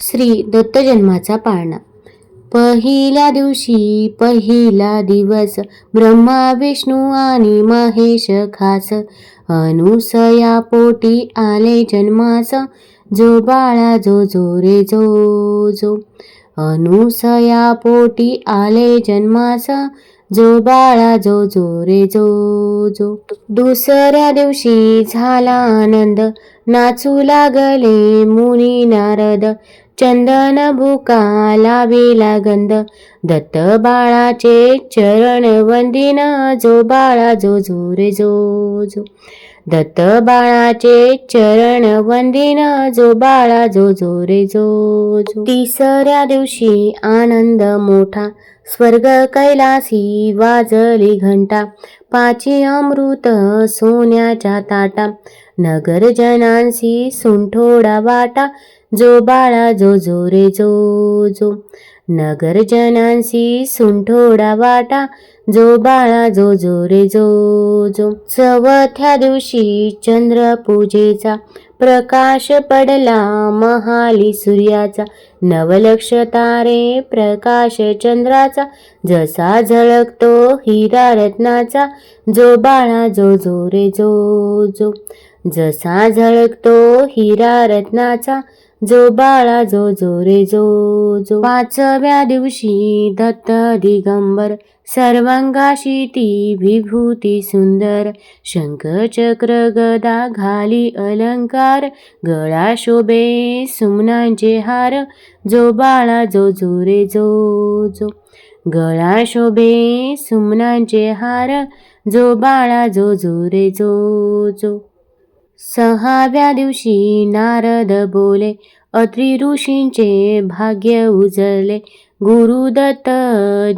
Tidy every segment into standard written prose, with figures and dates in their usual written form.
श्री दत्त जन्माचा पाळणा. पहिल्या दिवशी पहिला दिवस, ब्रह्मा विष्णू आणि महेश खास. अनुसया पोटी आले जन्मास, जो बाळा जो जो रे जो जो. अनुसया पोटी आले जन्मास, जो बाळा जो जो रे जो जो. दुसऱ्या दिवशी झाला आनंद, नाचू लागले मुनी नारद. चंदन भुका लाविला गंध, दत्त बाळाचे चरण वंदिन. जो बाळा जो जो रे जो जो. दत्त बाळाचे चरण वंदिन, जो बाळा जो जो रे जो जो. तिसऱ्या दिवशी आनंद मोठा, स्वर्ग कैलासी वाजली घंटा. पाची अमृत सोन्याच्या ताटा, नगर जनांसी सुंठोडा वाटा. जो बाळा जो जो रे जो जो. नगर जनांसी सुंठोडा वाटा, जो बाळा जो जो रे जो जो. चौथ्या दिवशी चंद्र पूजेचा, प्रकाश पडला महाली सूर्याचा. नवलक्ष तारे प्रकाश चंद्राचा, जसा झळकतो हिरा रत्नाचा. जो बाळा जो जो रे जो जो. जसा झळकतो हिरा रत्नाचा, जो बाळा जो जो रे जो जो. पाचव्या दिवशी दत्त दिगंबर, सर्वांगाशी ती विभूती सुंदर. शंख चक्र गदा घाली अलंकार, गळा शोभे सुमनांचे हार. जो बाळा जो जो रे जो जो. गळा शोभे सुमनांचे हार, जो बाळा जो जो रे जो जो. सहाव्या दिवशी नारद बोले, अत्रि ऋषींचे भाग्य उजळले. गुरुदत्त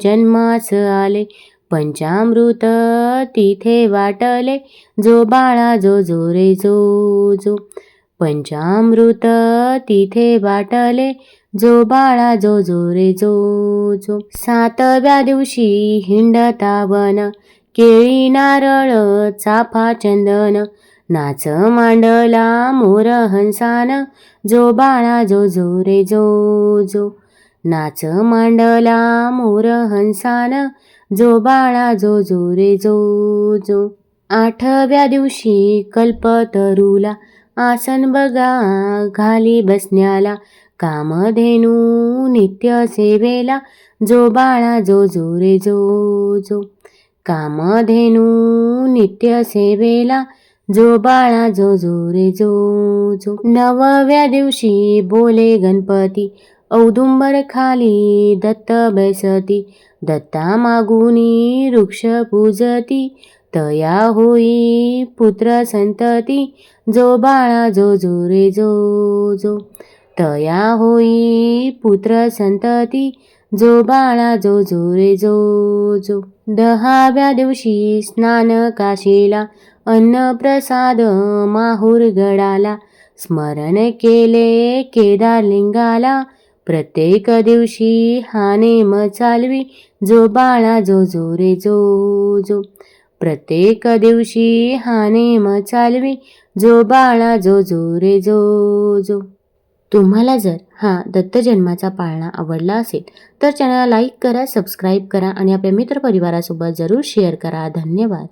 जन्मास आले, पंचामृत तिथे वाटले. जो बाळा जो जो रे जो जो. पंचामृत तिथे वाटले, जो बाळा जो जो रे जो जो. सातव्या दिवशी हिंडता वन, केळी नारळ चाफा चंदन. नाच मांडला मोर हंसान, जो बाळा जो जो रे जो जो. नाच मांडला मोर हंसान, जो बाळा जो जो रे जो जो. आठव्या दिवशी कल्पतरूला, आसन बघा घाली बसण्याला. कामधेनू नित्य सेवेला, जो बाळा जो जो रे जो जो. कामधेनू नित्य सेवेला, जो बाळा जो जो रे जो जो. नवव्या दिवशी बोले गणपती, औदुंबर खाली दत्त बैसती. दत्ता मागुनी वृक्ष पूजती, तया होई पुत्र संतती. जो बाळा जो जो रे जो जो. तया होई पुत्र संतती, जो बाळा जो जो रे जो जो. दहाव्या दिवशी स्नान काशीला, अन्न प्रसाद माहुर गडाला. स्मरण केले केदारलिंगाला, प्रत्येक दिवशी हा नेम चालवी. जो बाळा जो जो रे जो जो. प्रत्येक दिवशी हा नेम चालवी. जो बाळा जो जो रे जो जो. तुम्हाला जर हा दत्त जन्माचा पाळणा आवडला असेल तर चॅनलला लाईक करा, सबस्क्राईब करा आणि आपल्या मित्रपरिवारासोबत जरूर शेअर करा. धन्यवाद.